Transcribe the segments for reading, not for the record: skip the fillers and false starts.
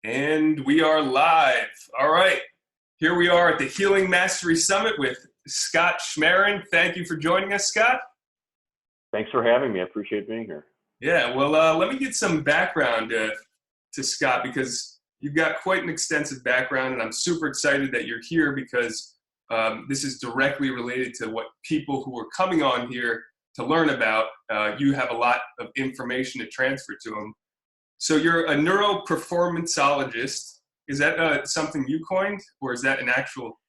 And we are live. All right. Here we are at the Healing Mastery Summit with Scott Schmaren. Thank you for joining us, Scott. Thanks for having me. I appreciate being here. Yeah, well, let me get some background to Scott because you've got quite an extensive background, and I'm super excited that you're here because this is directly related to what people who are coming on here to learn about. You have a lot of information to transfer to them. So you're a neuroperformanceologist. Is that something you coined, or is that an actual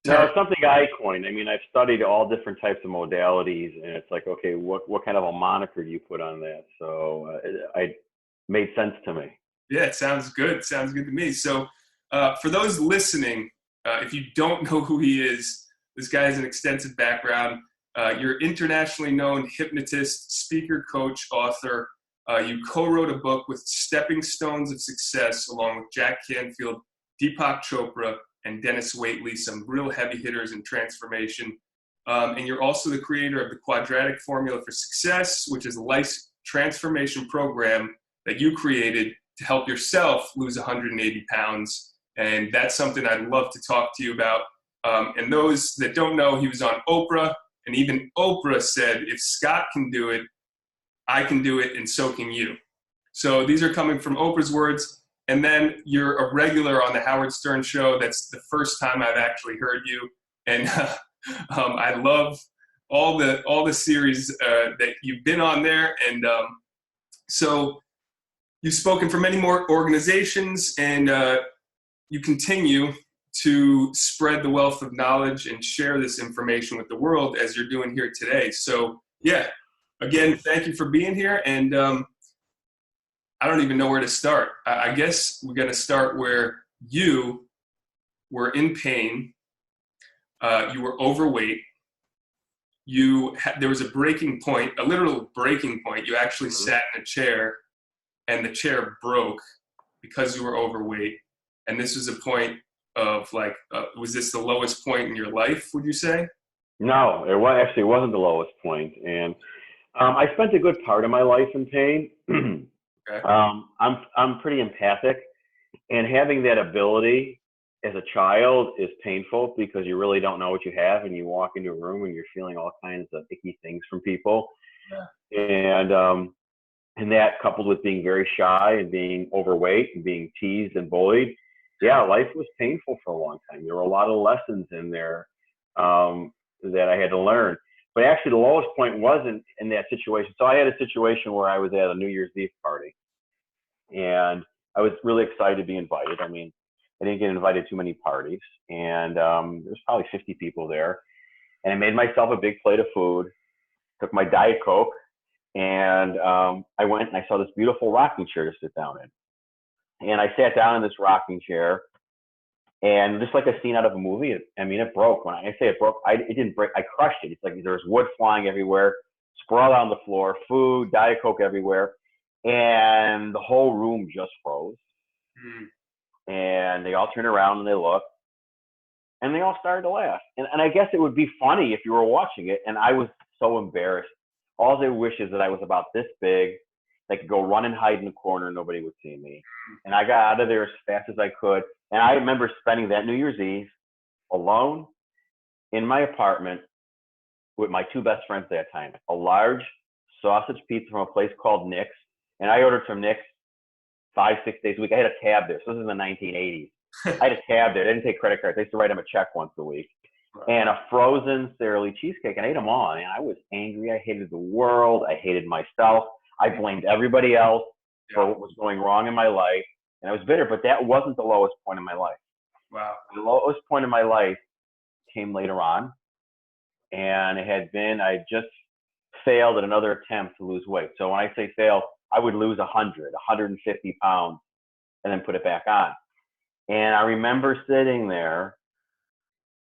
term? No, it's something I coined. I mean, I've studied all different types of modalities, and it's like, okay, what kind of a moniker do you put on that? So it made sense to me. Yeah, it sounds good. Sounds good to me. So for those listening, if you don't know who he is, this guy has an extensive background. You're internationally known hypnotist, speaker, coach, author. You co-wrote a book with Stepping Stones of Success along with Jack Canfield, Deepak Chopra, and Dennis Waitley, some real heavy hitters in transformation. And you're also the creator of the Quadratic Formula for Success, which is a life transformation program that you created to help yourself lose 180 pounds. And that's something I'd love to talk to you about. And those that don't know, he was on Oprah, and even Oprah said, if Scott can do it, I can do it, and so can you. So these are coming from Oprah's words. And then you're a regular on the Howard Stern show. That's the first time I've actually heard you. And I love all the series that you've been on there. And so you've spoken for many more organizations, and you continue to spread the wealth of knowledge and share this information with the world as you're doing here today. So yeah. Again, thank you for being here, and I don't even know where to start. I guess we're going to start where you were in pain, you were overweight, there was a breaking point, a literal breaking point. You actually sat in a chair, and the chair broke because you were overweight, and this was a point of was this the lowest point in your life, would you say? No, actually it wasn't the lowest point. And I spent a good part of my life in pain. Okay. I'm pretty empathic, and having that ability as a child is painful because you really don't know what you have, and you walk into a room and you're feeling all kinds of icky things from people. Yeah. And that coupled with being very shy and being overweight and being teased and bullied, yeah, life was painful for a long time. There were a lot of lessons in there that I had to learn. But actually, the lowest point wasn't in that situation. So I had a situation where I was at a New Year's Eve party, and I was really excited to be invited. I mean, I didn't get invited to many parties, and there's probably 50 people there. And I made myself a big plate of food, took my Diet Coke, and I went and I saw this beautiful rocking chair to sit down in. And I sat down in this rocking chair, and just like a scene out of a movie, it broke. When I say it broke, it didn't break. I crushed it. It's like there was wood flying everywhere, sprawled on the floor, food, Diet Coke everywhere, and the whole room just froze. And they all turned around and they looked, and they all started to laugh. And I guess it would be funny if you were watching it, and I was so embarrassed. All they wish is that I was about this big. They could go run and hide in the corner, and nobody would see me. And I got out of there as fast as I could. And I remember spending that New Year's Eve alone in my apartment with my two best friends at that time. A large sausage pizza from a place called Nick's. And I ordered from Nick's 5-6 days a week. I had a tab there. So this is in the 1980s. I had a tab there. They didn't take credit cards. They used to write them a check once a week. And a frozen Sara Lee cheesecake. And I ate them all. And I was angry. I hated the world. I hated myself. I blamed everybody else for what was going wrong in my life. And I was bitter, but that wasn't the lowest point in my life. Wow. The lowest point in my life came later on. And it had been, I just failed at another attempt to lose weight. So when I say fail, I would lose 150 pounds and then put it back on. And I remember sitting there.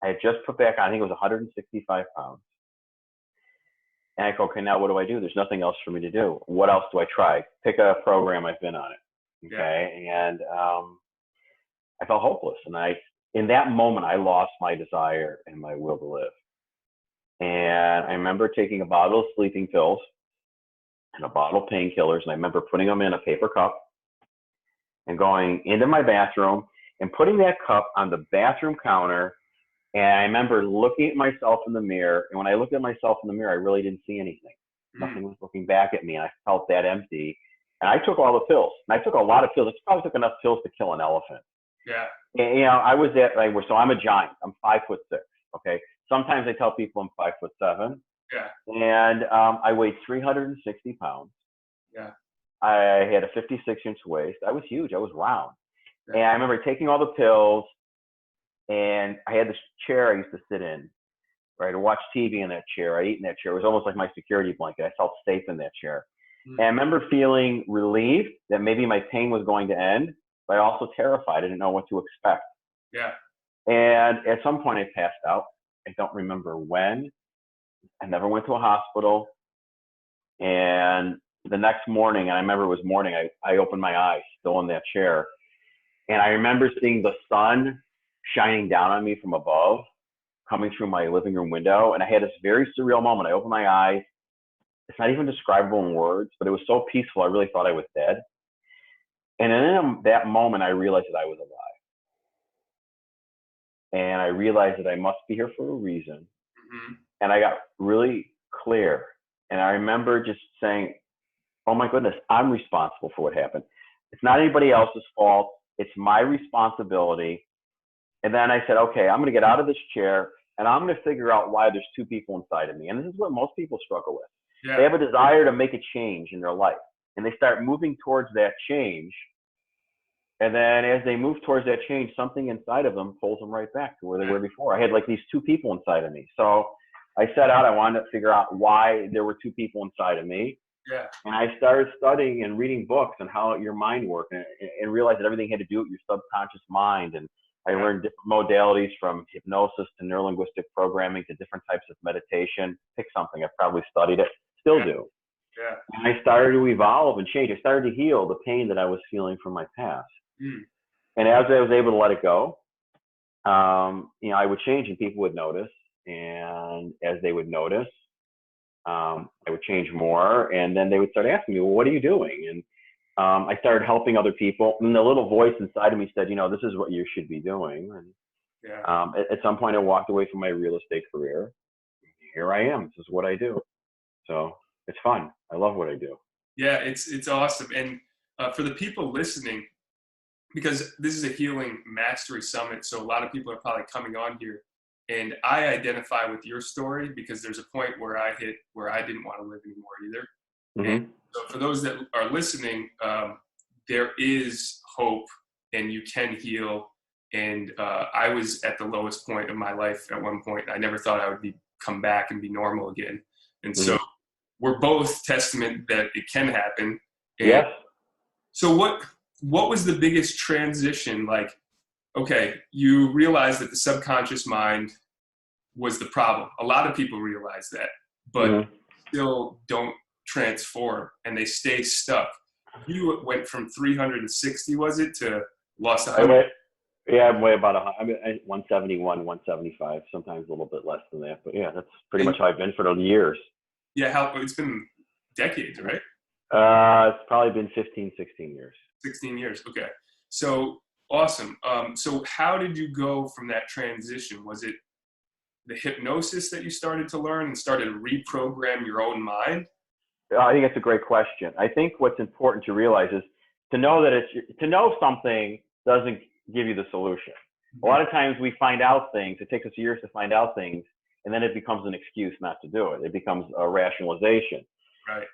I had just put back on, I think it was 165 pounds. And I go, okay, now what do I do? There's nothing else for me to do. What else do I try? Pick a program. I've been on it. Okay. Yeah. And I felt hopeless. And in that moment, I lost my desire and my will to live. And I remember taking a bottle of sleeping pills and a bottle of painkillers. And I remember putting them in a paper cup and going into my bathroom and putting that cup on the bathroom counter. And I remember looking at myself in the mirror. And when I looked at myself in the mirror, I really didn't see anything. Nothing was looking back at me. And I felt that empty. And I took all the pills. And I took a lot of pills. I probably took enough pills to kill an elephant. Yeah. And, you know, I was at, like, so I'm a giant. I'm 5'6". Okay. Sometimes I tell people I'm 5'7". Yeah. And I weighed 360 pounds. Yeah. I had a 56-inch waist. I was huge. I was round. Yeah. And I remember taking all the pills, and I had this chair I used to sit in, right? I watch TV in that chair. I eat in that chair. It was almost like my security blanket. I felt safe in that chair. And I remember feeling relieved that maybe my pain was going to end, but also terrified. I didn't know what to expect. Yeah. And at some point I passed out. I don't remember when. I never went to a hospital. And the next morning, and I remember it was morning, I opened my eyes still in that chair. And I remember seeing the sun shining down on me from above, coming through my living room window. And I had this very surreal moment. I opened my eyes. It's not even describable in words, but it was so peaceful. I really thought I was dead. And in that moment, I realized that I was alive. And I realized that I must be here for a reason. Mm-hmm. And I got really clear. And I remember just saying, oh my goodness, I'm responsible for what happened. It's not anybody else's fault. It's my responsibility. And then I said, okay, I'm going to get out of this chair and I'm going to figure out why there's two people inside of me. And this is what most people struggle with. Yeah. They have a desire to make a change in their life, and they start moving towards that change. And then as they move towards that change, something inside of them pulls them right back to where they were before. I had like these two people inside of me. So I set out, I wanted to figure out why there were two people inside of me. Yeah. And I started studying and reading books on how your mind worked, and realized that everything had to do with your subconscious mind. And I learned different modalities, from hypnosis to neurolinguistic programming to different types of meditation. Pick something. I've probably studied it, still do. Yeah. And I started to evolve and change. I started to heal the pain that I was feeling from my past. And as I was able to let it go, you know, I would change and people would notice. And as they would notice, I would change more. And then they would start asking me, well, what are you doing? And I started helping other people. And the little voice inside of me said, you know, this is what you should be doing. And at some point I walked away from my real estate career. Here I am. This is what I do. So it's fun. I love what I do. Yeah, it's awesome. And for the people listening, because this is a healing mastery summit, so a lot of people are probably coming on here, and I identify with your story because there's a point where I hit where I didn't want to live anymore either. And so for those that are listening, there is hope and you can heal. And I was at the lowest point of my life at one point. I never thought I would come back and be normal again. And so we're both testament that it can happen. And yes. So what was the biggest transition? Like, okay, you realized that the subconscious mind was the problem. A lot of people realize that, but still don't transform and they stay stuck. You went from 360, was it, to lost 100? Yeah, I'm way about 171, 175, sometimes a little bit less than that. But yeah, that's pretty much how I've been for the years. Yeah, it's been decades, right? It's probably been 15, 16 years. 16 years, okay. So awesome. So how did you go from that transition? Was it the hypnosis that you started to learn and started to reprogram your own mind? I think that's a great question. I think what's important to realize is to know something doesn't give you the solution. A lot of times we find out things, it takes us years to find out things, and then it becomes an excuse not to do it. It becomes a rationalization. Right.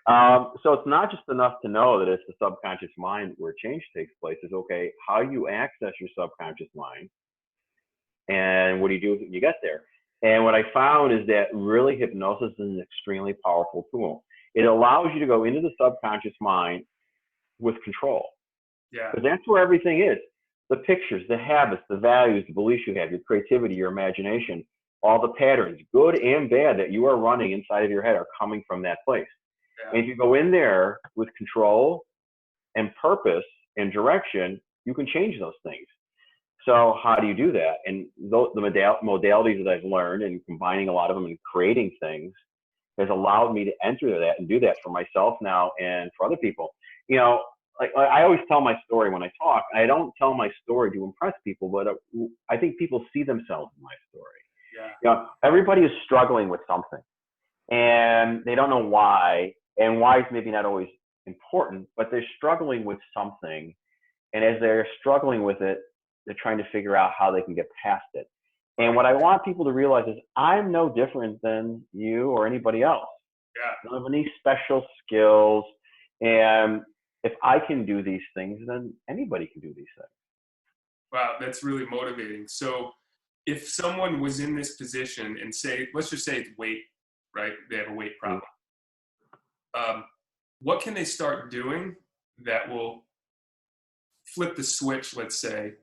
So it's not just enough to know that it's the subconscious mind where change takes place. It's okay, how you access your subconscious mind and what do you do when you get there? And what I found is that really hypnosis is an extremely powerful tool. It allows you to go into the subconscious mind with control. Yeah. Because that's where everything is. The pictures, the habits, the values, the beliefs you have, your creativity, your imagination, all the patterns, good and bad, that you are running inside of your head are coming from that place. Yeah. And if you go in there with control and purpose and direction, you can change those things. So how do you do that? And the modalities that I've learned and combining a lot of them and creating things has allowed me to enter that and do that for myself now and for other people. You know, like I always tell my story when I talk. I don't tell my story to impress people, but I think people see themselves in my story. Yeah. You know, everybody is struggling with something, and they don't know why. And why is maybe not always important, but they're struggling with something. And as they're struggling with it, they're trying to figure out how they can get past it. And what I want people to realize is I'm no different than you or anybody else. Yeah. I don't have any special skills. And if I can do these things, then anybody can do these things. Wow, that's really motivating. So if someone was in this position and let's just say it's weight, right? They have a weight problem. What can they start doing that will flip the switch, let's say,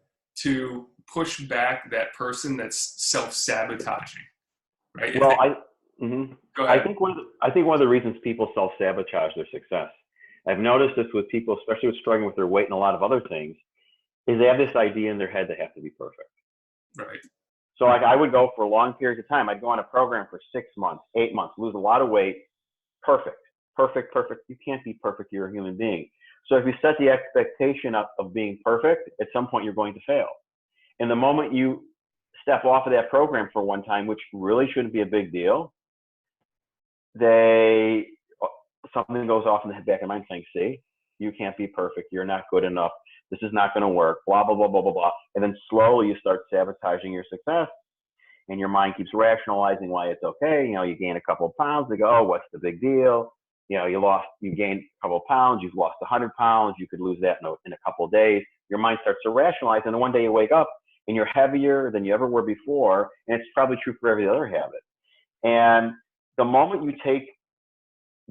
to push back that person that's self-sabotaging, right? Well, Go ahead. I think one of the reasons people self-sabotage their success, I've noticed this with people, especially with struggling with their weight and a lot of other things, is they have this idea in their head they have to be perfect. Right. So like I would go for a long period of time. I'd go on a program for 6 months, 8 months, lose a lot of weight. Perfect. You can't be perfect. You're a human being. So if you set the expectation up of being perfect, at some point you're going to fail. And the moment you step off of that program for one time, which really shouldn't be a big deal, something goes off in the back of my mind saying, see, you can't be perfect. You're not good enough. This is not going to work, blah, blah, blah, blah, blah, blah. And then slowly you start sabotaging your success, and your mind keeps rationalizing why it's okay. You know, you gain a couple of pounds. They go, oh, what's the big deal? You know, you gained a couple of pounds. You've lost 100 pounds. You could lose that in a couple of days. Your mind starts to rationalize. And then one day you wake up and you're heavier than you ever were before. And it's probably true for every other habit. And the moment you take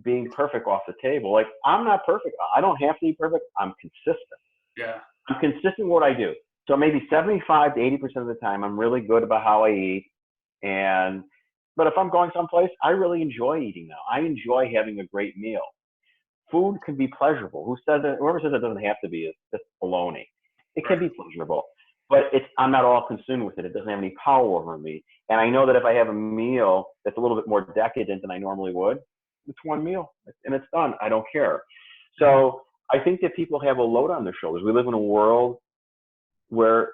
being perfect off the table, like I'm not perfect. I don't have to be perfect. I'm consistent. Yeah. I'm consistent with what I do. So maybe 75 to 80% of the time, I'm really good about how I eat. But if I'm going someplace, I really enjoy eating now. I enjoy having a great meal. Food can be pleasurable. Whoever says it doesn't have to be is just baloney. It can be pleasurable, but I'm not all consumed with it. It doesn't have any power over me. And I know that if I have a meal that's a little bit more decadent than I normally would, it's one meal and it's done. I don't care. So I think that people have a load on their shoulders. We live in a world where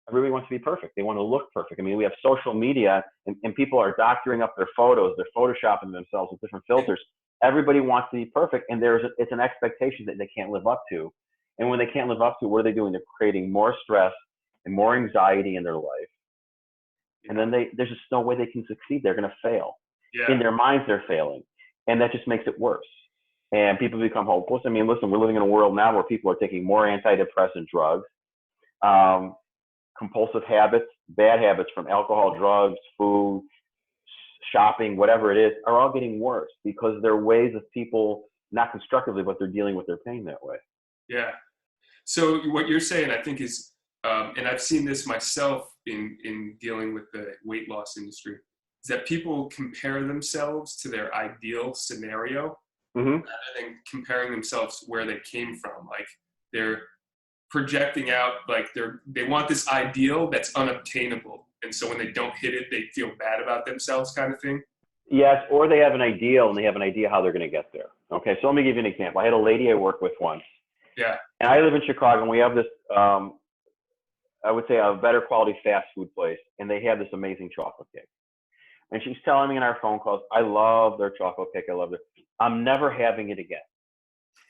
everybody wants to be perfect. They want to look perfect. I mean, we have social media and people are doctoring up their photos. They're photoshopping themselves with different filters. Everybody wants to be perfect, and it's an expectation that they can't live up to. And when they can't live up to, what are they doing? They're creating more stress and more anxiety in their life. And then there's just no way they can succeed. They're going to fail. Yeah. In their minds, they're failing. And that just makes it worse. And people become hopeless. I mean, listen, we're living in a world now where people are taking more antidepressant drugs. Compulsive habits, bad habits from alcohol, drugs, food, shopping, whatever it is, are all getting worse because they're ways of people, not constructively, but they're dealing with their pain that way. Yeah. So what you're saying, I think is, and I've seen this myself in dealing with the weight loss industry, is that people compare themselves to their ideal scenario rather than comparing themselves where they came from. Like they're projecting out, like they want this ideal that's unobtainable. And so when they don't hit it, they feel bad about themselves, kind of thing. Yes, or they have an ideal and they have an idea how they're going to get there. Okay, so let me give you an example. I had a lady I worked with once. Yeah. And I live in Chicago, and we have this, I would say, a better quality fast food place, and they have this amazing chocolate cake. And she's telling me in our phone calls, I love their chocolate cake. I love it. I'm never having it again.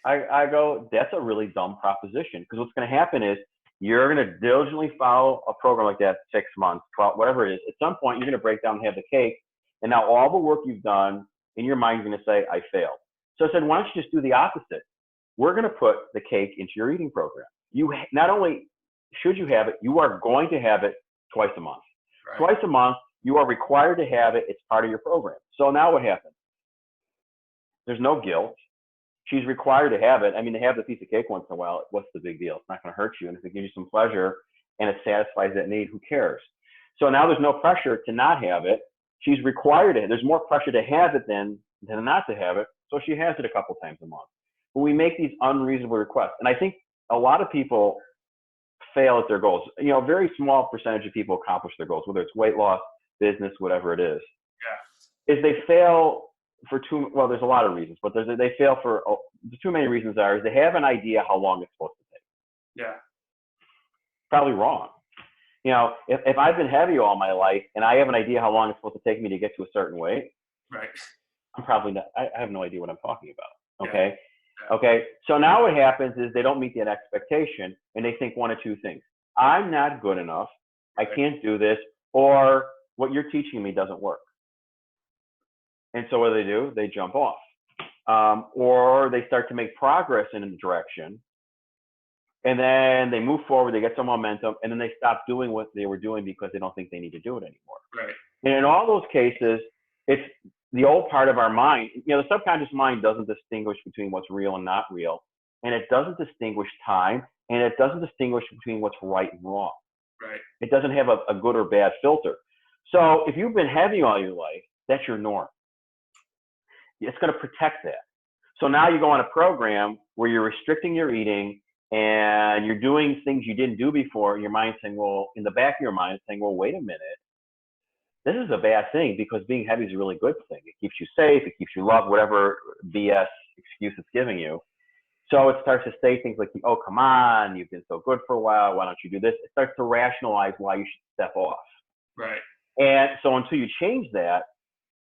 I go, that's a really dumb proposition, because what's going to happen is you're going to diligently follow a program like that 6 months, 12, whatever it is. At some point, you're going to break down and have the cake. And now all the work you've done in your mind is going to say, I failed. So I said, why don't you just do the opposite? We're going to put the cake into your eating program. You not only should you have it, you are going to have it twice a month. Right. Twice a month, you are required to have it. It's part of your program. So now what happens? There's no guilt. She's required to have it. I mean, to have the piece of cake once in a while, what's the big deal? It's not going to hurt you. And if it gives you some pleasure and it satisfies that need, who cares? So now there's no pressure to not have it. She's required to. There's more pressure to have it than not to have it. So she has it a couple times a month. But we make these unreasonable requests. And I think a lot of people fail at their goals. You know, a very small percentage of people accomplish their goals, whether it's weight loss, business, whatever it is. Yeah. Is they fail for there's a lot of reasons, but they fail for the two main reasons are is they have an idea how long it's supposed to take. Yeah. Probably wrong. You know, if I've been heavy all my life and I have an idea how long it's supposed to take me to get to a certain weight, right, I'm probably not, I have no idea what I'm talking about. Okay. Yeah. Yeah. Okay. So now what happens is they don't meet that expectation and they think one of two things. I'm not good enough. Right. I can't do this, or what you're teaching me doesn't work. And so what do? They jump off. Or they start to make progress in a direction. And then they move forward, they get some momentum, and then they stop doing what they were doing because they don't think they need to do it anymore. Right. And in all those cases, it's the old part of our mind. You know, the subconscious mind doesn't distinguish between what's real and not real. And it doesn't distinguish time, and it doesn't distinguish between what's right and wrong. Right. It doesn't have a good or bad filter. So if you've been heavy all your life, that's your norm. It's going to protect that. So now you go on a program where you're restricting your eating, and you're doing things you didn't do before, and your mind's saying, well, in the back of your mind, it's saying, well, wait a minute. This is a bad thing because being heavy is a really good thing. It keeps you safe. It keeps you loved, whatever BS excuse it's giving you. So it starts to say things like, oh, come on, you've been so good for a while. Why don't you do this? It starts to rationalize why you should step off. Right. And so until you change that,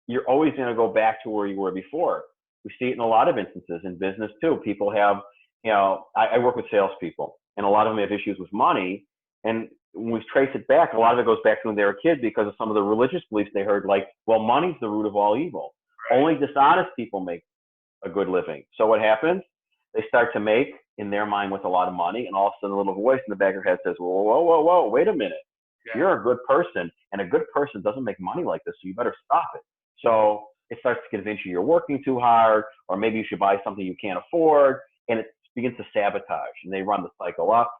you're always going to go back to where you were before. We see it in a lot of instances in business too. People have, you know, I work with salespeople, and a lot of them have issues with money. And when we trace it back, a lot of it goes back to when they were kids because of some of the religious beliefs they heard, like, well, money's the root of all evil. Right. Only dishonest people make a good living. So what happens? They start to make, in their mind, with a lot of money, and all of a sudden a little voice in the back of their head says, whoa, whoa, whoa, whoa, wait a minute. Yeah. You're a good person, and a good person doesn't make money like this, so you better stop it. So it starts to convince you you're working too hard, or maybe you should buy something you can't afford, and it begins to sabotage, and they run the cycle up,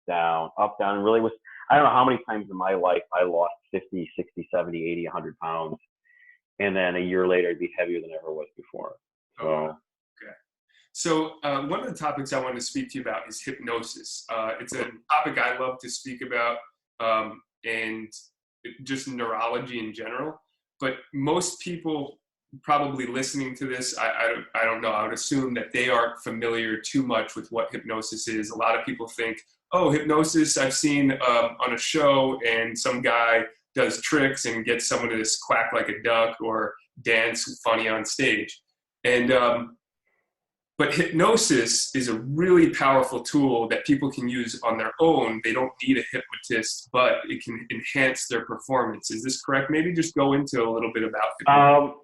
down, and really was, I don't know how many times in my life I lost 50, 60, 70, 80, 100 pounds, and then a year later I'd be heavier than I ever was before. So. Oh, okay. So one of the topics I wanted to speak to you about is hypnosis. It's a topic I love to speak about, and just neurology in general. But most people probably listening to this, I don't know, I would assume that they aren't familiar too much with what hypnosis is. A lot of people think, oh, hypnosis, I've seen on a show, and some guy does tricks and gets someone to just quack like a duck or dance funny on stage. And but hypnosis is a really powerful tool that people can use on their own. They don't need a hypnotist, but it can enhance their performance. Is this correct? Maybe just go into a little bit about hypnosis.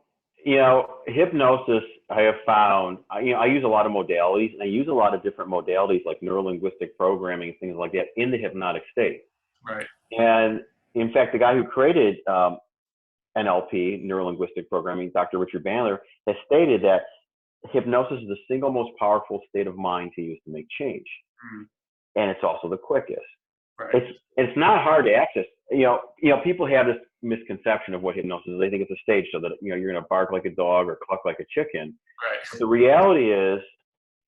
You know, hypnosis, I have found, you know, I use a lot of modalities, and I use a lot of different modalities like neuro-linguistic programming, things like that, in the hypnotic state. Right. And in fact, the guy who created NLP, neuro-linguistic programming, Dr. Richard Bandler, has stated that hypnosis is the single most powerful state of mind to use to make change. Mm-hmm. And it's also the quickest. Right. It's not hard to access. You know, people have this misconception of what hypnosis is. They think it's a stage show that, you know, you're going to bark like a dog or cluck like a chicken. Right. But the reality is,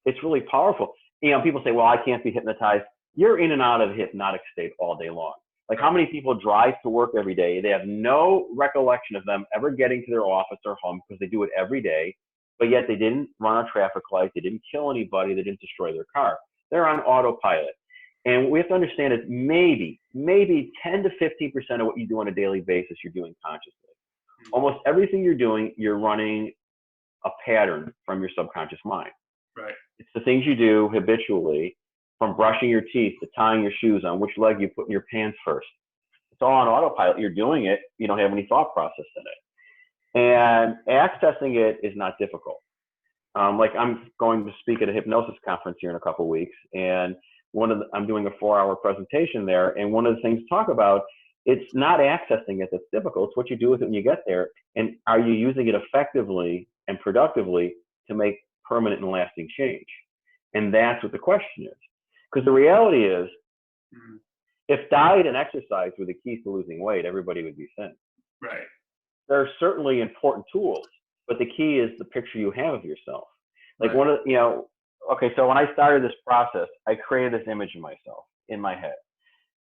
it's really powerful. You know, people say, well, I can't be hypnotized. You're in and out of the hypnotic state all day long. Like, how many people drive to work every day? They have no recollection of them ever getting to their office or home because they do it every day, but yet they didn't run a traffic light, they didn't kill anybody, they didn't destroy their car. They're on autopilot. And what we have to understand is maybe 10 to 15% of what you do on a daily basis, you're doing consciously. Mm-hmm. Almost everything you're doing, you're running a pattern from your subconscious mind. Right. It's the things you do habitually, from brushing your teeth to tying your shoes on, which leg you put in your pants first. It's all on autopilot. You're doing it. You don't have any thought process in it. And accessing it is not difficult. Like, I'm going to speak at a hypnosis conference here in a couple of weeks, and I'm doing a 4-hour presentation there, and one of the things to talk about, it's not accessing it that's difficult. It's what you do with it when you get there, and are you using it effectively and productively to make permanent and lasting change? And that's what the question is. Because the reality is, if diet and exercise were the keys to losing weight, everybody would be thin. Right. There are certainly important tools, but the key is the picture you have of yourself. Like, right. Okay, so when I started this process, I created this image of myself in my head.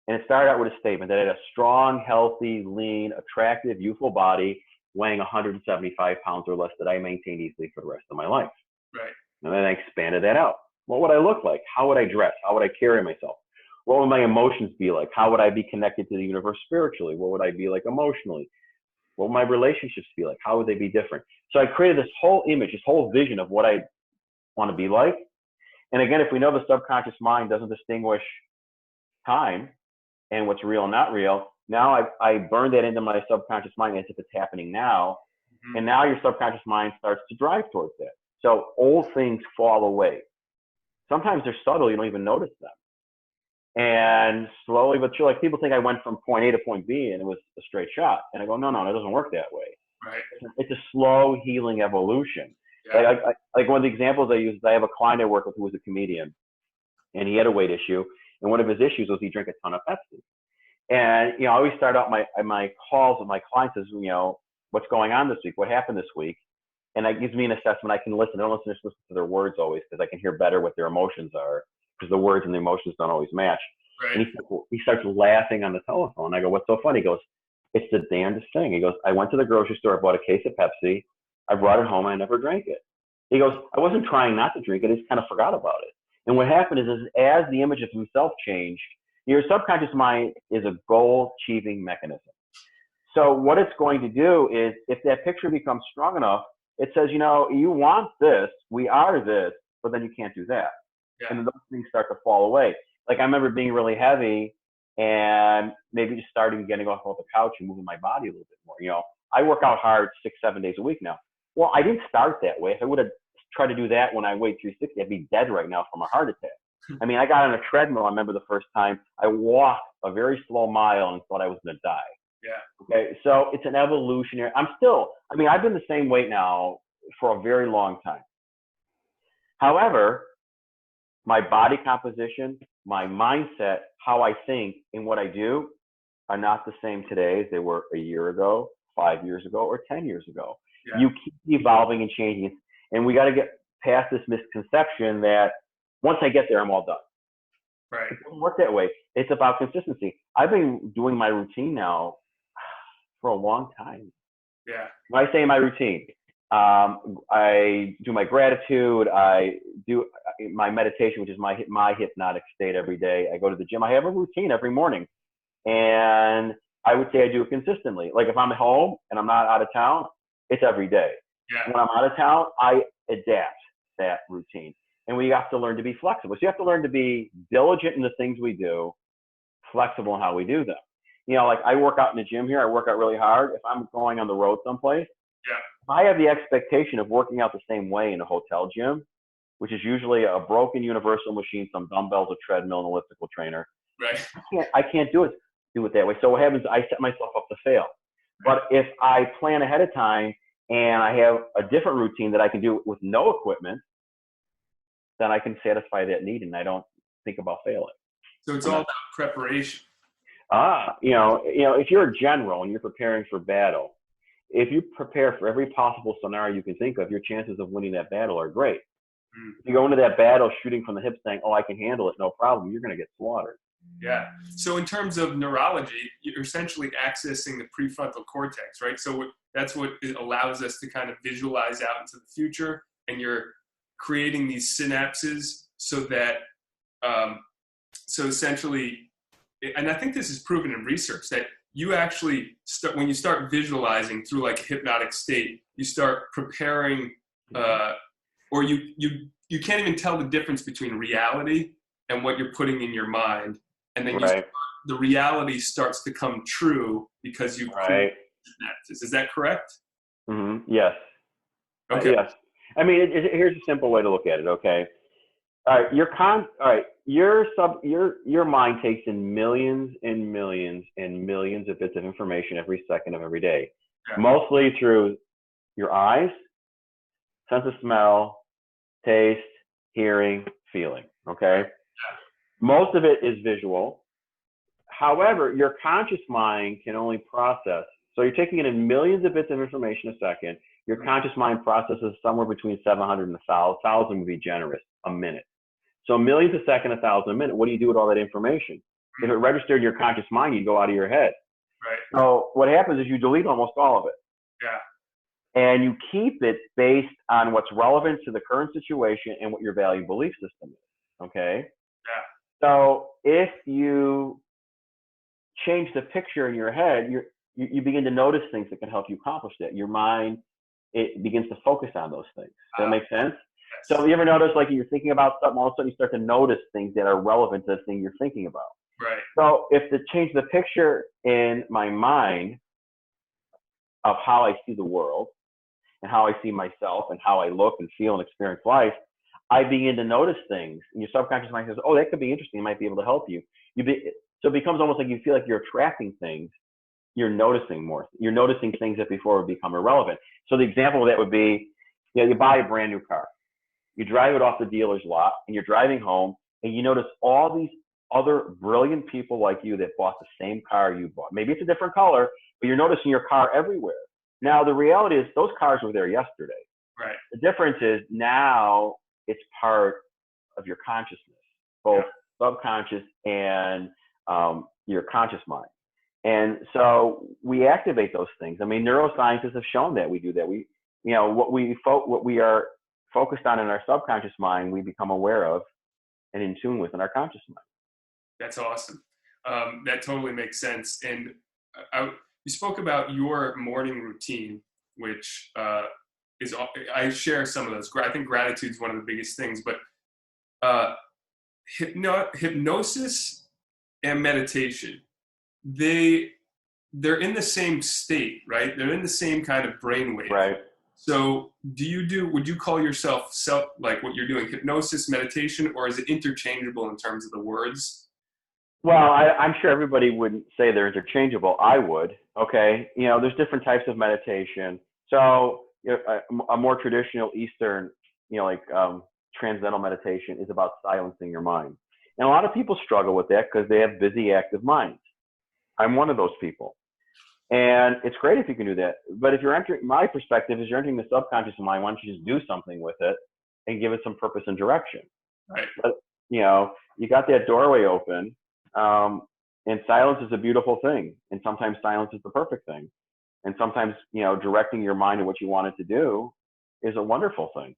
And it started out with a statement that I had a strong, healthy, lean, attractive, youthful body weighing 175 pounds or less that I maintained easily for the rest of my life. Right. And then I expanded that out. What would I look like? How would I dress? How would I carry myself? What would my emotions be like? How would I be connected to the universe spiritually? What would I be like emotionally? What would my relationships be like? How would they be different? So I created this whole image, this whole vision of what I want to be like. And again, if we know the subconscious mind doesn't distinguish time and what's real and not real, now I burn that into my subconscious mind as if it's happening now. Mm-hmm. And now your subconscious mind starts to drive towards that. So old things fall away. Sometimes they're subtle, you don't even notice them. And slowly but surely, like people think I went from point A to point B and it was a straight shot. And I go, no, it doesn't work that way. Right. It's a slow healing evolution. Yeah. Like one of the examples I use is I have a client I work with who was a comedian, and he had a weight issue. And one of his issues was he drank a ton of Pepsi. And, I always start out my calls with my clients is, what's going on this week? What happened this week? And that gives me an assessment. I can listen. I don't listen to their words always because I can hear better what their emotions are, because the words and the emotions don't always match. Right. And he starts laughing on the telephone. I go, what's so funny? He goes, it's the damnedest thing. He goes, I went to the grocery store, I bought a case of Pepsi. I brought it home and I never drank it. He goes, I wasn't trying not to drink it. I just kind of forgot about it. And what happened is as the image of himself changed, your subconscious mind is a goal-achieving mechanism. So what it's going to do is if that picture becomes strong enough, it says, you want this, we are this, but then you can't do that. Yeah. And then those things start to fall away. Like I remember being really heavy and maybe just starting getting off the couch and moving my body a little bit more. I work out hard 6-7 days a week now. Well, I didn't start that way. If I would have tried to do that when I weighed 360, I'd be dead right now from a heart attack. I mean, I got on a treadmill. I remember the first time I walked a very slow mile and thought I was going to die. Yeah. Okay. So it's an evolutionary. I've been the same weight now for a very long time. However, my body composition, my mindset, how I think, and what I do are not the same today as they were a year ago, 5 years ago, or 10 years ago. Yeah. You keep evolving and changing. And we got to get past this misconception that once I get there, I'm all done. Right. It doesn't work that way. It's about consistency. I've been doing my routine now for a long time. Yeah. When I say my routine, I do my gratitude. I do my meditation, which is my hypnotic state every day. I go to the gym. I have a routine every morning. And I would say I do it consistently. Like if I'm at home and I'm not out of town, it's every day. Yeah. When I'm out of town, I adapt that routine. And we have to learn to be flexible. So you have to learn to be diligent in the things we do, flexible in how we do them. Like I work out in the gym here. I work out really hard. If I'm going on the road someplace, I have the expectation of working out the same way in a hotel gym, which is usually a broken universal machine, some dumbbells, a treadmill, an elliptical trainer. Right. I can't do it that way. So what happens, I set myself up to fail. But if I plan ahead of time and I have a different routine that I can do with no equipment, then I can satisfy that need and I don't think about failing. So it's all about preparation. If you're a general and you're preparing for battle, if you prepare for every possible scenario you can think of, your chances of winning that battle are great. Mm. If you go into that battle shooting from the hip saying, oh, I can handle it, no problem, you're going to get slaughtered. Yeah. So in terms of neurology, you're essentially accessing the prefrontal cortex, right? So that's what it allows us to kind of visualize out into the future, and you're creating these synapses so that, so essentially, and I think this is proven in research, that you actually start, when you start visualizing through like a hypnotic state, you start preparing, or you can't even tell the difference between reality and what you're putting in your mind. And then the reality starts to come true because you create synapses. Is that correct? Mm-hmm. Yes. Okay. Yes. I mean, here's a simple way to look at it. Okay. All right. Your mind takes in millions and millions and millions of bits of information every second of every day, mostly through your eyes, sense of smell, taste, hearing, feeling. Okay. Most of it is visual. However, your conscious mind can only process. So you're taking in millions of bits of information a second. Your conscious mind processes somewhere between 700 and 1,000 would be generous, a minute. So millions a second, 1,000 a minute. What do you do with all that information? If it registered in your conscious mind, you'd go out of your head. Right. So what happens is you delete almost all of it. Yeah. and you keep it based on what's relevant to the current situation and what your value belief system is. Okay. Yeah. So if you change the picture in your head, you begin to notice things that can help you accomplish that. Your mind, it begins to focus on those things. Does that make sense? Yes. So you ever notice, like, you're thinking about something, all of a sudden you start to notice things that are relevant to the thing you're thinking about. Right. So if to change the picture in my mind of how I see the world and how I see myself and how I look and feel and experience life, I begin to notice things. And your subconscious mind says, oh, that could be interesting. It might be able to help you. So it becomes almost like you feel like you're attracting things. You're noticing more. You're noticing things that before would become irrelevant. So the example of that would be, you buy a brand new car. You drive it off the dealer's lot, and you're driving home, and you notice all these other brilliant people like you that bought the same car you bought. Maybe it's a different color, but you're noticing your car everywhere. Now, the reality is those cars were there yesterday. Right. The difference is now it's part of your consciousness, both subconscious and your conscious mind. And so we activate those things. I mean, neuroscientists have shown that we do that. What we are focused on in our subconscious mind, we become aware of and in tune with in our conscious mind. That's awesome. That totally makes sense. And you spoke about your morning routine, which I share some of those. I think gratitude is one of the biggest things, but hypnosis and meditation, they're in the same state, right? They're in the same kind of brainwave. Right. So would you call yourself like what you're doing, hypnosis, meditation, or is it interchangeable in terms of the words? Well, I'm sure everybody wouldn't say they're interchangeable. I would. Okay. There's different types of meditation. So a more traditional Eastern, transcendental meditation is about silencing your mind. And a lot of people struggle with that because they have busy, active minds. I'm one of those people. And it's great if you can do that. But if you're entering, my perspective is you're entering the subconscious mind, why don't you just do something with it and give it some purpose and direction? Right. But, you got that doorway open, and silence is a beautiful thing. And sometimes silence is the perfect thing. And sometimes, directing your mind to what you want it to do is a wonderful thing.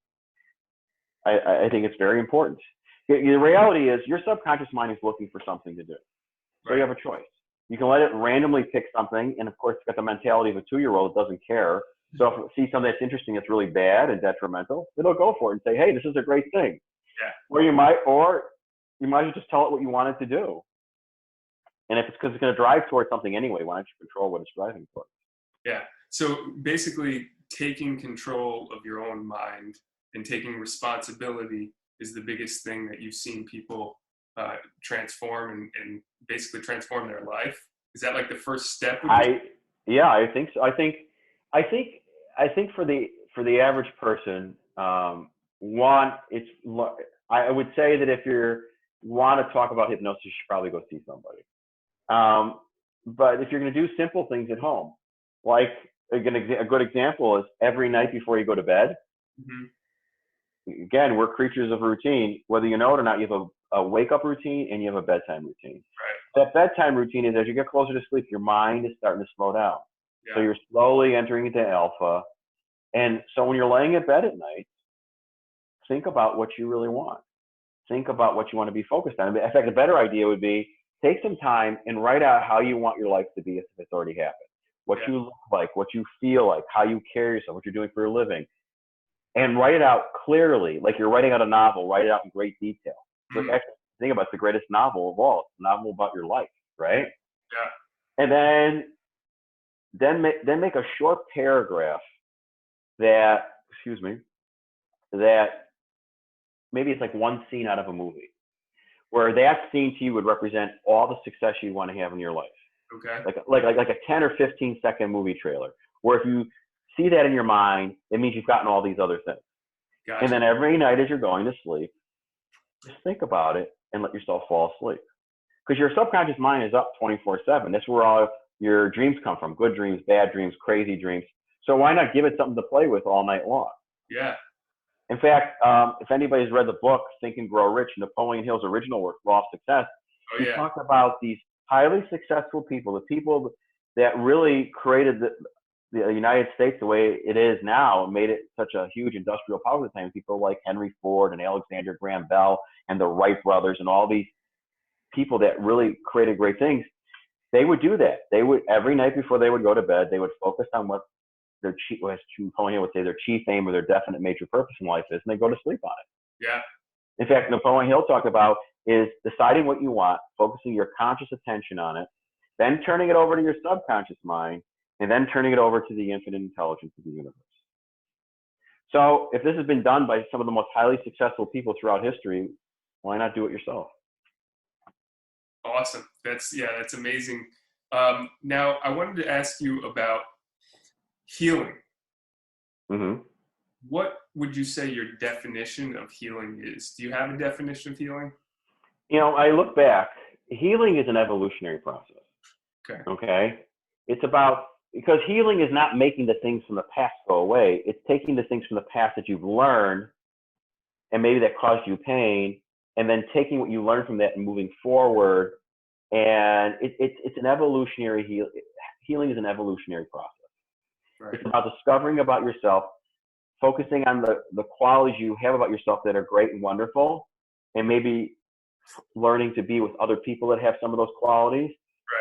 I think it's very important. The reality is your subconscious mind is looking for something to do. So you have a choice. You can let it randomly pick something, and of course, it's got the mentality of a 2-year-old that doesn't care. So if it sees something that's interesting, that's really bad and detrimental, it'll go for it and say, "Hey, this is a great thing." Yeah. Or you might just tell it what you want it to do. And if it's because it's going to drive towards something anyway, why don't you control what it's driving towards? Yeah. So basically, taking control of your own mind and taking responsibility is the biggest thing that you've seen people transform and basically transform their life. Is that like the first step? I think so. I think for the average person, I would say that if you want to talk about hypnosis, you should probably go see somebody. But if you're going to do simple things at home, like a good example is every night before you go to bed. Mm-hmm. Again, we're creatures of routine. Whether you know it or not, you have a wake-up routine and you have a bedtime routine. Right. That bedtime routine is as you get closer to sleep, your mind is starting to slow down. Yeah. So you're slowly entering into alpha. And so when you're laying in bed at night, think about what you really want. Think about what you want to be focused on. In fact, a better idea would be take some time and write out how you want your life to be if it's already happened. What you look like, what you feel like, how you carry yourself, what you're doing for your living. And write it out clearly, like you're writing out a novel. Write it out in great detail. So actually, think about it, it's the greatest novel of all. It's a novel about your life, right? Yeah. And then make a short paragraph that maybe it's like one scene out of a movie, where that scene to you would represent all the success you want to have in your life. Okay. Like a 10 or 15-second movie trailer, where if you see that in your mind, it means you've gotten all these other things. Gotcha. And then every night as you're going to sleep, just think about it and let yourself fall asleep. Because your subconscious mind is up 24/7. That's where all your dreams come from. Good dreams, bad dreams, crazy dreams. So why not give it something to play with all night long? Yeah. In fact, if anybody's read the book Think and Grow Rich, Napoleon Hill's original work, Law of Success, he talked about these highly successful people, the people that really created the United States the way it is now made it such a huge industrial power at the time. People like Henry Ford and Alexander Graham Bell and the Wright brothers and all these people that really created great things. They would do that. They would, every night before they would go to bed, they would focus on what their chief, as Napoleon would say, their chief aim or their definite major purpose in life is, and they go to sleep on it. Yeah. In fact, Napoleon Hill talked about is deciding what you want, focusing your conscious attention on it, then turning it over to your subconscious mind, and then turning it over to the infinite intelligence of the universe. So if this has been done by some of the most highly successful people throughout history, why not do it yourself? Awesome. That's amazing. Now I wanted to ask you about healing. Mm-hmm. What would you say your definition of healing is? Do you have a definition of healing? You know, I look back, healing is an evolutionary process. Okay. It's about, because healing is not making the things from the past go away. It's taking the things from the past that you've learned and maybe that caused you pain, and then taking what you learned from that and moving forward. And it's an evolutionary healing is an evolutionary process. Right. It's about discovering about yourself, focusing on the qualities you have about yourself that are great and wonderful, and maybe learning to be with other people that have some of those qualities.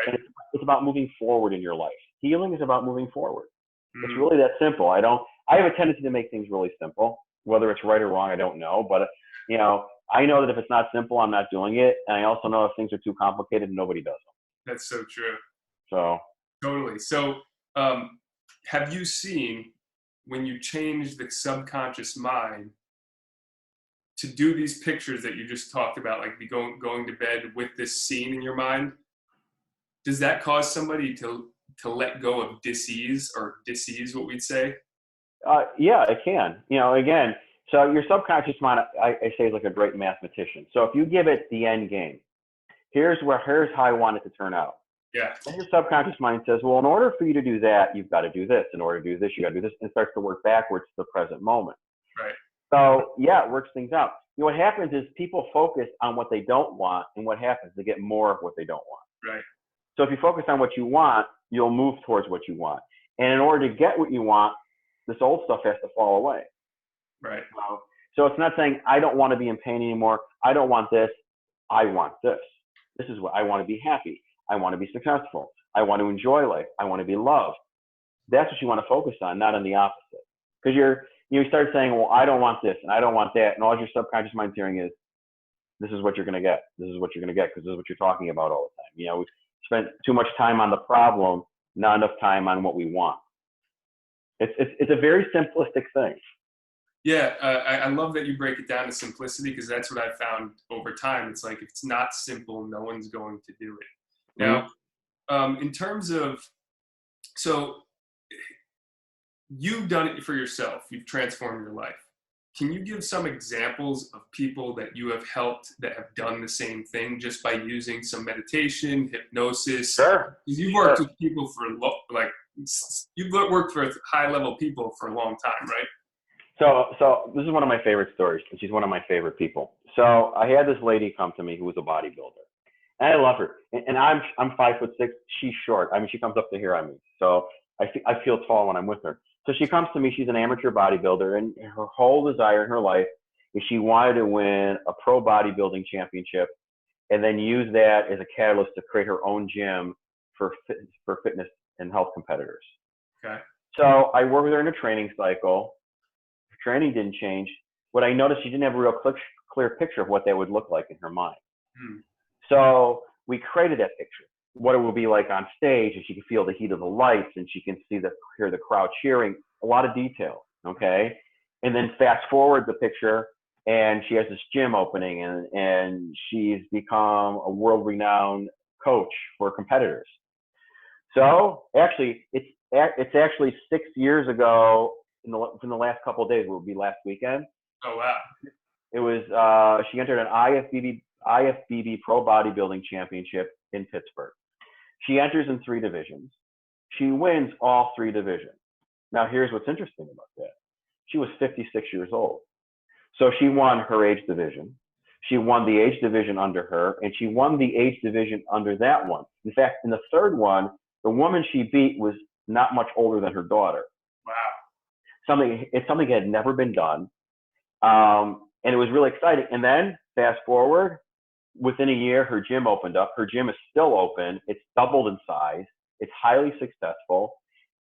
Right. And it's about moving forward in your life. Healing is about moving forward. It's really that simple. I have a tendency to make things really simple. Whether it's right or wrong, I don't know. But, you know, I know that if it's not simple, I'm not doing it. And I also know if things are too complicated, nobody does them. That's so true. So. Totally. So have you seen when you change the subconscious mind to do these pictures that you just talked about, like going to bed with this scene in your mind, does that cause somebody to let go of dis-ease, what we'd say? Yeah, it can. You know, again, so your subconscious mind, I say, is like a great mathematician. So if you give it the end game, here's how I want it to turn out. Yeah. Then your subconscious mind says, well, in order for you to do that, you've got to do this. In order to do this, you got to do this, and starts to work backwards to the present moment. Right. So yeah, it works things out. You know, what happens is people focus on what they don't want, and what happens? They get more of what they don't want. Right. So if you focus on what you want, you'll move towards what you want. And in order to get what you want, this old stuff has to fall away. Right. So it's not saying, I don't want to be in pain anymore. I don't want this. I want this. This is what I want to be happy. I want to be successful. I want to enjoy life. I want to be loved. That's what you want to focus on, not on the opposite. Because you start saying, well, I don't want this and I don't want that. And all your subconscious mind's hearing is, this is what you're going to get. This is what you're going to get because this is what you're talking about all the time. You know, we've spent too much time on the problem, not enough time on what we want. It's a very simplistic thing. Yeah, I love that you break it down to simplicity, because that's what I found over time. It's like, if it's not simple, no one's going to do it. Now, in terms of, so you've done it for yourself. You've transformed your life. Can you give some examples of people that you have helped that have done the same thing just by using some meditation, hypnosis? Sure. You've worked with people for you've worked with high-level people for a long time, right? So this is one of my favorite stories, and she's one of my favorite people. So I had this lady come to me who was a bodybuilder, and I love her. And I'm 5'6", she's short. I mean, she comes up to here on me, so I feel tall when I'm with her. So she comes to me. She's an amateur bodybuilder, and her whole desire in her life is she wanted to win a pro bodybuilding championship, and then use that as a catalyst to create her own gym for fitness and health competitors. Okay. So I worked with her in a training cycle. Her training didn't change. What I noticed, she didn't have a real clear picture of what that would look like in her mind. So we created that picture, what it will be like on stage, and she can feel the heat of the lights, and she can hear the crowd cheering, a lot of detail, okay? And then fast forward the picture, and she has this gym opening, and she's become a world-renowned coach for competitors. So actually, it's actually 6 years ago in the last couple of days. It will be last weekend. Oh wow! It was she entered an IFBB Pro Bodybuilding Championship in Pittsburgh. She enters in 3 divisions. She wins all 3 divisions. Now here's what's interesting about that. She was 56 years old. So she won her age division. She won the age division under her, and she won the age division under that one. In fact, in the third one, the woman she beat was not much older than her daughter. Wow. It's something that had never been done. And it was really exciting. And then fast forward, within a year, her gym opened up. Her gym is still open. It's doubled in size. It's highly successful.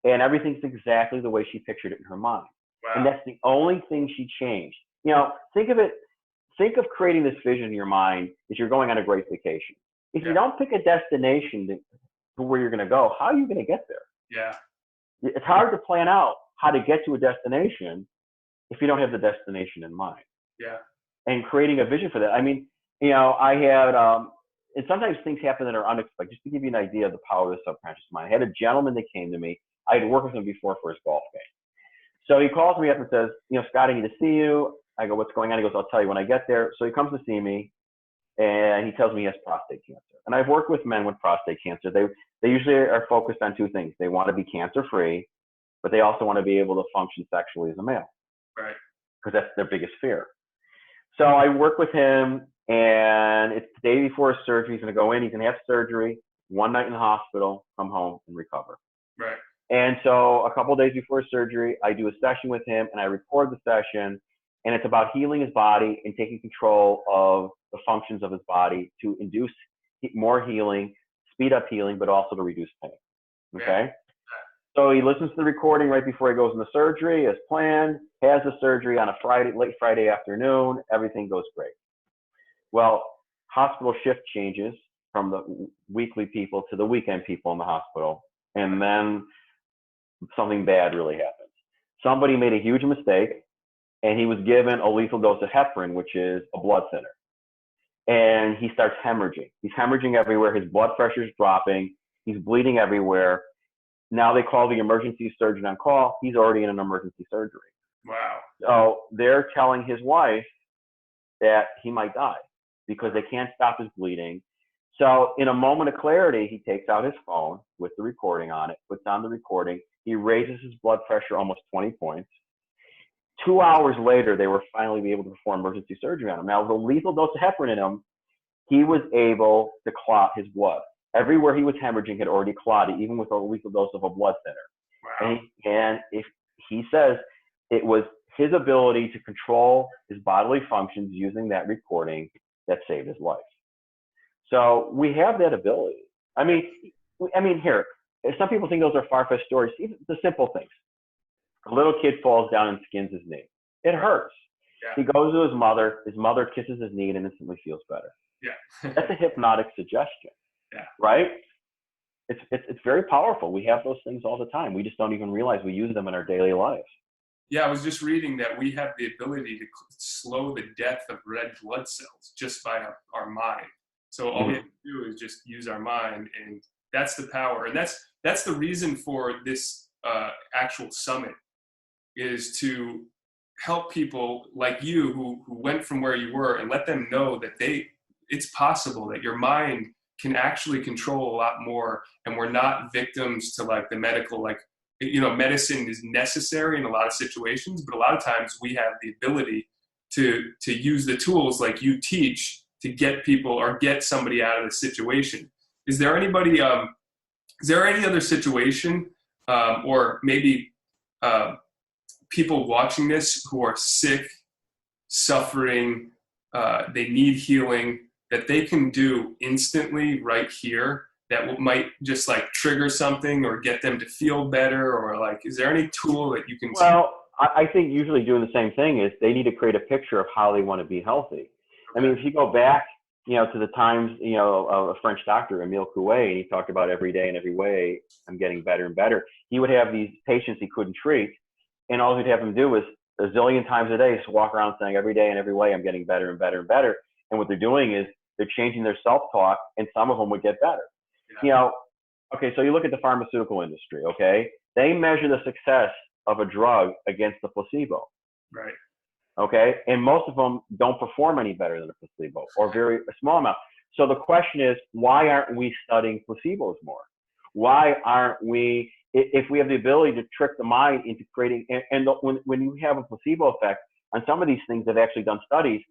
And everything's exactly the way she pictured it in her mind. Wow. And that's the only thing she changed. You know, think of creating this vision in your mind as you're going on a great vacation. If you don't pick a destination to where you're going to go, how are you going to get there? Yeah. It's hard to plan out how to get to a destination if you don't have the destination in mind. Yeah. And creating a vision for that. I mean, you know, I had, and sometimes things happen that are unexpected. Just to give you an idea of the power of the subconscious mind, I had a gentleman that came to me. I had worked with him before for his golf game. So he calls me up and says, you know, Scott, I need to see you. I go, what's going on? He goes, I'll tell you when I get there. So he comes to see me, and he tells me he has prostate cancer. And I've worked with men with prostate cancer. They usually are focused on two things. They want to be cancer-free, but they also want to be able to function sexually as a male. Right. Because that's their biggest fear. So I work with him, and it's the day before his surgery. He's going to go in. He's going to have surgery, one night in the hospital, come home, and recover. Right. And so a couple of days before surgery, I do a session with him, and I record the session. And it's about healing his body and taking control of the functions of his body to induce more healing, speed up healing, but also to reduce pain. Okay? Yeah. So he listens to the recording right before he goes into surgery as planned, has the surgery on a late Friday afternoon. Everything goes great. Well, hospital shift changes from the weekly people to the weekend people in the hospital. And then something bad really happens. Somebody made a huge mistake, and he was given a lethal dose of heparin, which is a blood thinner. And he starts hemorrhaging. He's hemorrhaging everywhere. His blood pressure is dropping. He's bleeding everywhere. Now they call the emergency surgeon on call. He's already in an emergency surgery. Wow. So they're telling his wife that he might die because they can't stop his bleeding. So in a moment of clarity, he takes out his phone with the recording on it, puts on the recording. He raises his blood pressure almost 20 points. 2 hours later, they were finally able to perform emergency surgery on him. Now, with a lethal dose of heparin in him, he was able to clot his blood. Everywhere he was hemorrhaging had already clotted, even with a lethal dose of a blood thinner. Wow. And if he says it was his ability to control his bodily functions using that recording that saved his life. So we have that ability. I mean, here, some people think those are far-fetched stories. Even the simple things. A little kid falls down and skins his knee. It hurts. Yeah. He goes to his mother kisses his knee and instantly feels better. Yeah. That's a hypnotic suggestion. Yeah. Right? It's very powerful. We have those things all the time. We just don't even realize we use them in our daily lives. Yeah, I was just reading that we have the ability to slow the death of red blood cells just by our mind. So all we have to do is just use our mind, and that's the power. And that's the reason for this actual summit, is to help people like you who went from where you were and let them know that it's possible that your mind can actually control a lot more, and we're not victims to like the medical, like, you know, medicine is necessary in a lot of situations, but a lot of times we have the ability to use the tools like you teach to get people or get somebody out of the situation. Is there any other situation or maybe people watching this who are sick, suffering, they need healing, that they can do instantly right here that might just like trigger something or get them to feel better? Or like, is there any tool that you can? Well, I think usually doing the same thing is they need to create a picture of how they want to be healthy. I mean, if you go back, you know, to the times, you know, of a French doctor, Emile Coué, and he talked about every day and every way I'm getting better and better. He would have these patients he couldn't treat, and all he'd have them do is a zillion times a day just walk around saying every day and every way I'm getting better and better and better. And what they're doing is they're changing their self-talk, and some of them would get better. Yeah. You know, okay, so you look at the pharmaceutical industry, okay? They measure the success of a drug against the placebo. Right. Okay, and most of them don't perform any better than a placebo, or a small amount. So the question is, why aren't we studying placebos more? Why aren't we, if we have the ability to trick the mind into creating, when you have a placebo effect on some of these things, they've actually done studies,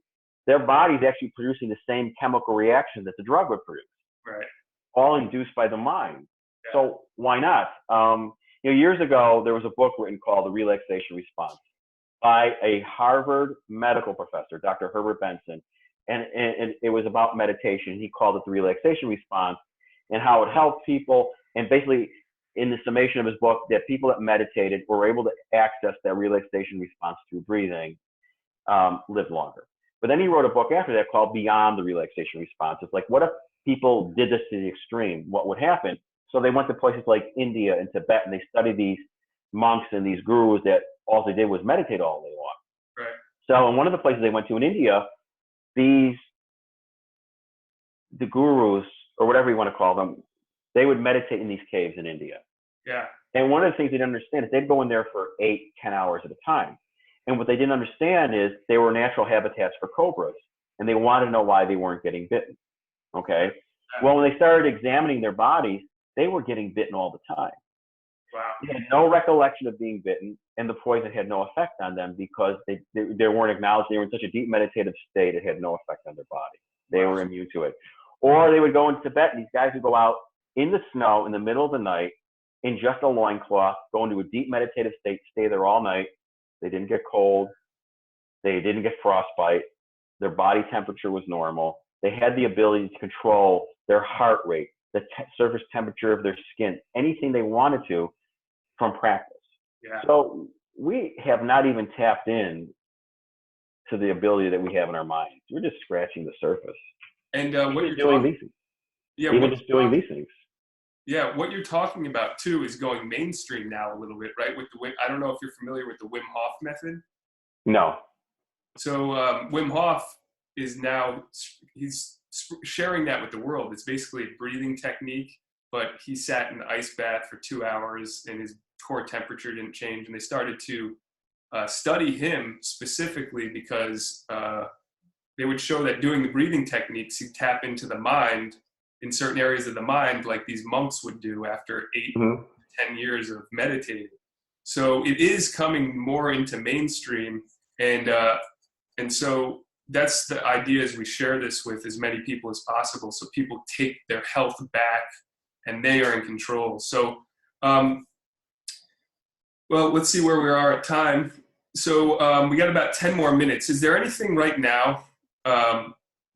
their body's actually producing the same chemical reaction that the drug would produce. Right. All induced by the mind. Yeah. So why not? years ago, there was a book written called The Relaxation Response by a Harvard medical professor, Dr. Herbert Benson. And it was about meditation. He called it the relaxation response and how it helped people. And basically, in the summation of his book, that people that meditated were able to access that relaxation response through breathing, live longer. But then he wrote a book after that called Beyond the Relaxation Response. It's like, what if people did this to the extreme? What would happen? So they went to places like India and Tibet, and they studied these monks and these gurus that all they did was meditate all day long. Right. So in one of the places they went to in India, the gurus, or whatever you want to call them, they would meditate in these caves in India. Yeah. And one of the things they didn't understand is they'd go in there for 8-10 hours at a time. And what they didn't understand is they were natural habitats for cobras, and they wanted to know why they weren't getting bitten. Okay. Well, when they started examining their bodies, they were getting bitten all the time. Wow. They had no recollection of being bitten, and the poison had no effect on them because they weren't acknowledged. They were in such a deep meditative state, it had no effect on their body. They were immune to it. Or they would go in Tibet, and these guys would go out in the snow in the middle of the night in just a loincloth, go into a deep meditative state, stay there all night. They didn't get cold. They didn't get frostbite. Their body temperature was normal. They had the ability to control their heart rate, the surface temperature of their skin, anything they wanted to from practice. Yeah. So we have not even tapped in to the ability that we have in our minds. We're just scratching the surface. And what you're doing these things. Yeah, even just doing these things. Yeah, what you're talking about too is going mainstream now a little bit, right? With the I don't know if you're familiar with the Wim Hof Method. No. So Wim Hof is now he's sharing that with the world. It's basically a breathing technique, but he sat in the ice bath for 2 hours and his core temperature didn't change. And they started to study him specifically because they would show that doing the breathing techniques, you tap into the mind in certain areas of the mind, like these monks would do after 8-10 years of meditating. So it is coming more into mainstream, and so that's the idea, is we share this with as many people as possible, so people take their health back and they are in control. So, well, let's see where we are at time. So we got about 10 more minutes. Is there anything right now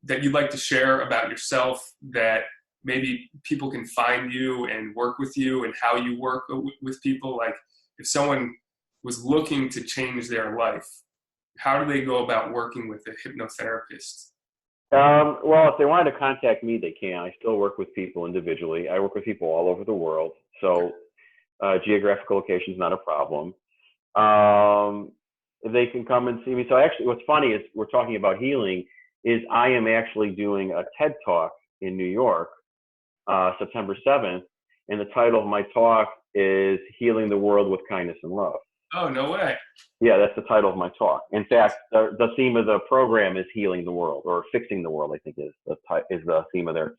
that you'd like to share about yourself, that maybe people can find you and work with you, and how you work with people? Like if someone was looking to change their life, how do they go about working with a hypnotherapist? Well, if they wanted to contact me, they can. I still work with people individually. I work with people all over the world. So geographical location is not a problem. They can come and see me. So actually, what's funny is we're talking about healing, is I am actually doing a TED Talk in New York, September 7th. And the title of my talk is Healing the World with Kindness and Love. Oh, no way. Yeah, that's the title of my talk. In fact, the theme of the program is Healing the World, or Fixing the World, I think is the theme of there.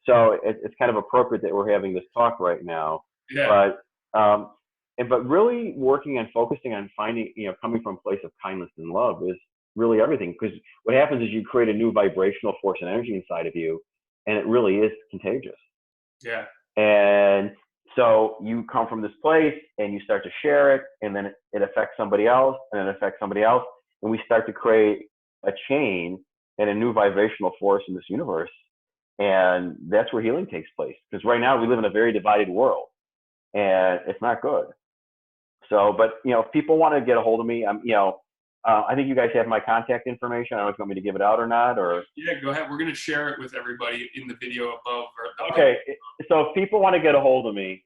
So it's kind of appropriate that we're having this talk right now. Yeah. But really working and focusing on finding, coming from a place of kindness and love is really everything. Because what happens is you create a new vibrational force and energy inside of you, and it really is contagious. Yeah. And so you come from this place and you start to share it, and then it affects somebody else, and it affects somebody else. And we start to create a chain and a new vibrational force in this universe. And that's where healing takes place. Because right now we live in a very divided world, and it's not good. So, but, if people want to get a hold of me, I think you guys have my contact information. I don't know if you want me to give it out or not, or. Yeah, go ahead. We're going to share it with everybody in the video above. Okay. So if people want to get a hold of me,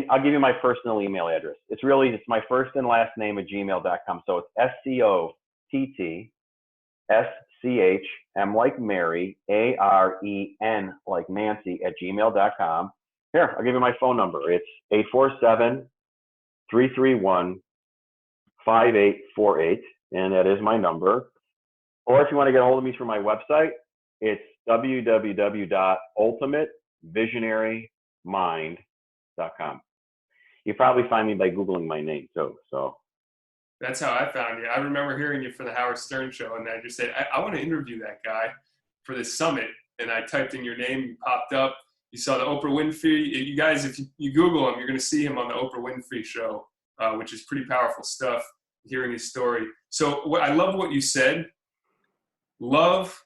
I'll give you my personal email address. It's my first and last name at gmail.com. So it's SCOTTSCHM like Mary, AREN like Nancy at gmail.com. Here, I'll give you my phone number. It's 847-331-5848. And that is my number. Or if you want to get a hold of me through my website, it's www.ultimatevisionarymind.com. You probably find me by Googling my name too. So that's how I found you. I remember hearing you for the Howard Stern show, and I just said, I want to interview that guy for this summit. And I typed in your name, you popped up. You saw the Oprah Winfrey. You guys, if you Google him, you're going to see him on the Oprah Winfrey show, which is pretty powerful stuff, hearing his story. So I love what you said. Love,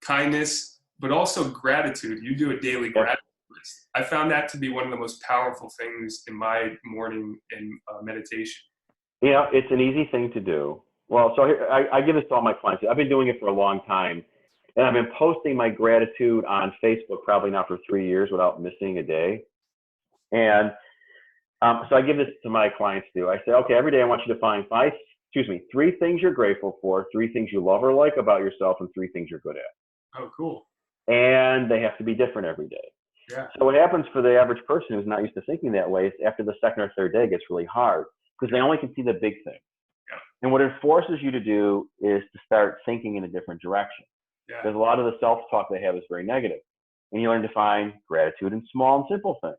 kindness, but also gratitude. You do a daily gratitude list. I found that to be one of the most powerful things in my morning and meditation. Yeah, it's an easy thing to do. Well, so here, I give this to all my clients. I've been doing it for a long time, and I've been posting my gratitude on Facebook probably now for 3 years without missing a day. And so I give this to my clients too. I say, okay, every day I want you to find 3 things you're grateful for, 3 things you love or like about yourself, and 3 things you're good at. Oh, cool. And they have to be different every day. Yeah. So what happens for the average person who's not used to thinking that way is after the second or third day it gets really hard because they only can see the big thing. Yeah. And what it forces you to do is to start thinking in a different direction. Yeah. Because a lot of the self-talk they have is very negative. And you learn to find gratitude in small and simple things.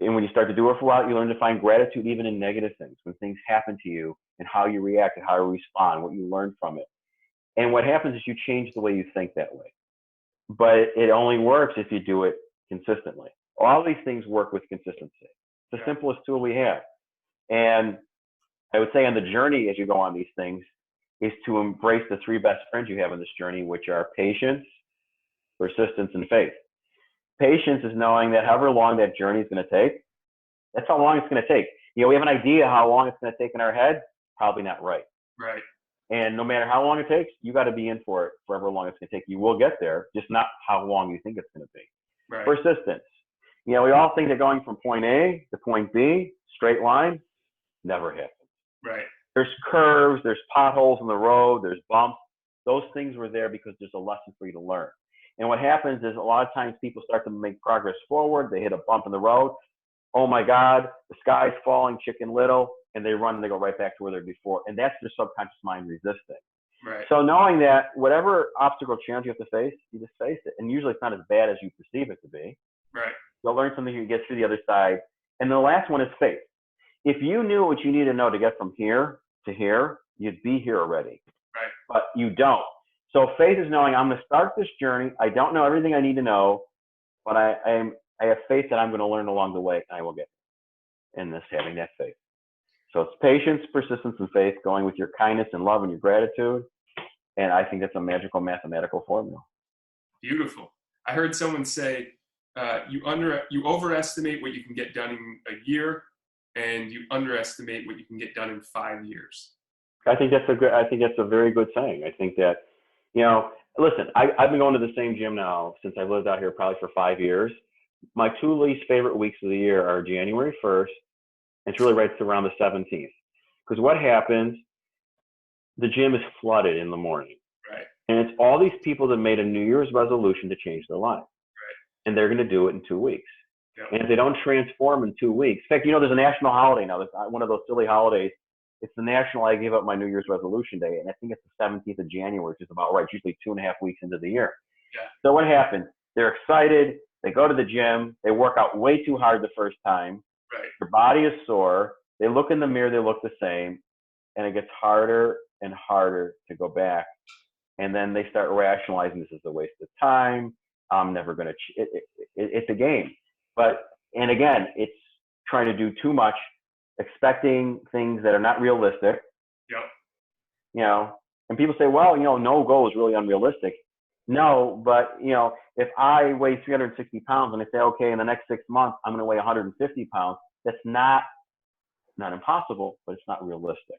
And when you start to do it for a while, you learn to find gratitude even in negative things, when things happen to you and how you react and how you respond, what you learn from it. And what happens is you change the way you think that way. But it only works if you do it consistently. All these things work with consistency. It's the simplest tool we have. And I would say on the journey as you go on these things is to embrace the 3 best friends you have on this journey, which are patience, persistence, and faith. Patience is knowing that however long that journey is going to take, that's how long it's going to take. You know, we have an idea how long it's going to take in our head, probably not right. Right. And no matter how long it takes, you got to be in for it for however long it's going to take. You will get there, just not how long you think it's going to be. Right. Persistence. You know, we all think that going from point A to point B, straight line, never happens. Right. There's curves, there's potholes in the road, there's bumps. Those things were there because there's a lesson for you to learn. And what happens is a lot of times people start to make progress forward. They hit a bump in the road. Oh my God, the sky's falling, Chicken Little, and they run and they go right back to where they were before. And that's their subconscious mind resisting. Right. So knowing that whatever obstacle challenge you have to face, you just face it. And usually it's not as bad as you perceive it to be. Right. You'll learn something, you get through the other side. And the last one is faith. If you knew what you need to know to get from here to here, you'd be here already. Right. But you don't. So faith is knowing I'm going to start this journey. I don't know everything I need to know, but I have faith that I'm going to learn along the way, and I will get there. And this having that faith. So it's patience, persistence, and faith, going with your kindness and love and your gratitude. And I think that's a magical mathematical formula. Beautiful. I heard someone say you overestimate what you can get done in a year, and you underestimate what you can get done in 5 years. I think that's a very good saying. I think that, you know, listen, I've been going to the same gym now since I lived out here probably for 5 years. My 2 least favorite weeks of the year are January 1st. And it's really right around the 17th. Because what happens, the gym is flooded in the morning. Right. And it's all these people that made a New Year's resolution to change their life. Right. And they're going to do it in 2 weeks. Yep. And if they don't transform in 2 weeks, in fact, you know, there's a national holiday now. There's one of those silly holidays. It's the national I gave up my New Year's resolution day. And I think it's the 17th of January, which is about right, usually 2.5 weeks into the year. Yeah. So what happens? They're excited. They go to the gym. They work out way too hard the first time. Right. Their body is sore. They look in the mirror. They look the same. And it gets harder and harder to go back. And then they start rationalizing this is a waste of time. I'm never going to. It's a game. And again, it's trying to do too much, expecting things that are not realistic. Yep. You know, and people say, well, you know, no goal is really unrealistic. No, but, you know, if I weigh 360 pounds and I say, okay, in the next 6 months, I'm going to weigh 150 pounds, that's not impossible, but it's not realistic.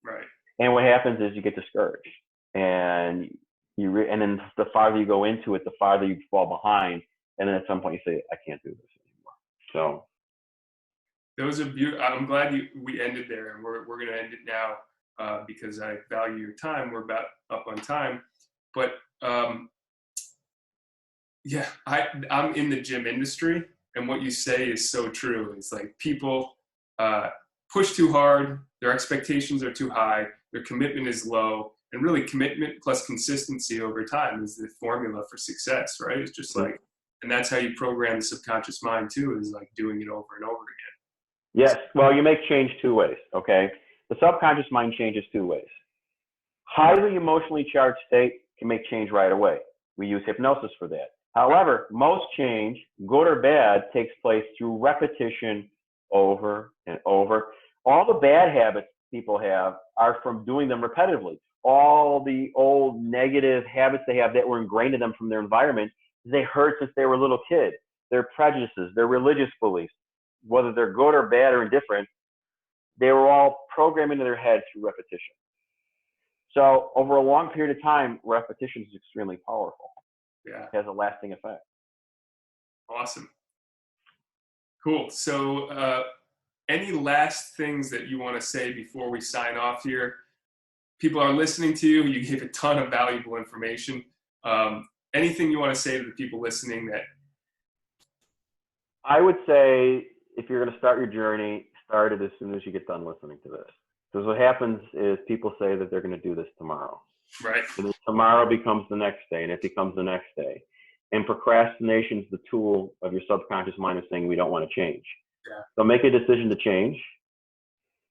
Right. And what happens is you get discouraged. And and then the farther you go into it, the farther you fall behind. And then at some point you say, I can't do this anymore. So. Those are beautiful. I'm glad we ended there, and we're going to end it now because I value your time. We're about up on time. But yeah, I'm in the gym industry, and what you say is so true. It's like people push too hard, their expectations are too high, their commitment is low, and really commitment plus consistency over time is the formula for success, right? It's just like, and that's how you program the subconscious mind too, is like doing it over and over again. Yes, well, you make change 2 ways, okay? The subconscious mind changes 2 ways. Highly emotionally charged state can make change right away. We use hypnosis for that. However, most change, good or bad, takes place through repetition over and over. All the bad habits people have are from doing them repetitively. All the old negative habits they have that were ingrained in them from their environment, they heard since they were a little kid. Their prejudices, their religious beliefs, whether they're good or bad or indifferent, they were all programmed into their head through repetition. So over a long period of time, repetition is extremely powerful. Yeah. It has a lasting effect. Awesome. Cool. So any last things that you want to say before we sign off here? People are listening to you. You gave a ton of valuable information. Anything you want to say to the people listening that? I would say if you're going to start your journey, start it as soon as you get done listening to this. Because what happens is people say that they're going to do this tomorrow. Right. And then tomorrow becomes the next day, and it becomes the next day. And procrastination is the tool of your subconscious mind of saying we don't want to change. Yeah. So make a decision to change,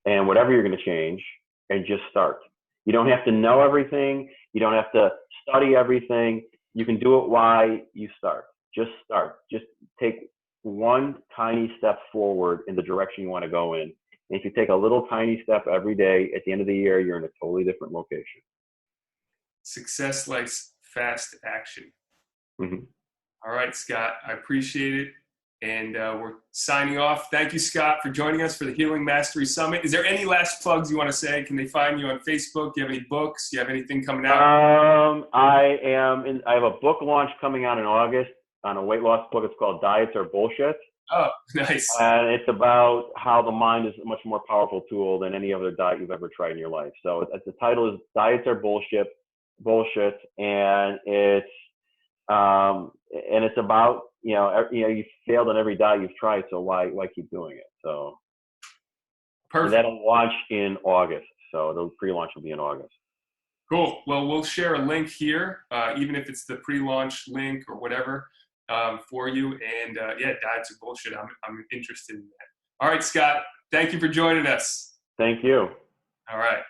and whatever you're going to change, and just start. You don't have to know everything. You don't have to study everything. You can do it while you start. Just start. Just take one tiny step forward in the direction you want to go in. And if you take a little tiny step every day, at the end of the year, you're in a totally different location. Success likes fast action. Mm-hmm. All right, Scott, I appreciate it. And we're signing off. Thank you, Scott, for joining us for the Healing Mastery Summit. Is there any last plugs you want to say? Can they find you on Facebook? Do you have any books? Do you have anything coming out? I have a book launch coming out in August on a weight loss book. It's called Diets Are Bullshit. Oh, nice. And it's about how the mind is a much more powerful tool than any other diet you've ever tried in your life. So the title is Diets Are Bullshit, and it's about you failed on every diet you've tried, so why keep doing it? So perfect. That'll launch in August. So the pre-launch will be in August. Cool. Well, we'll share a link here, even if it's the pre-launch link or whatever, for you. And diets are bullshit. I'm interested in that. All right, Scott. Thank you for joining us. Thank you. All right.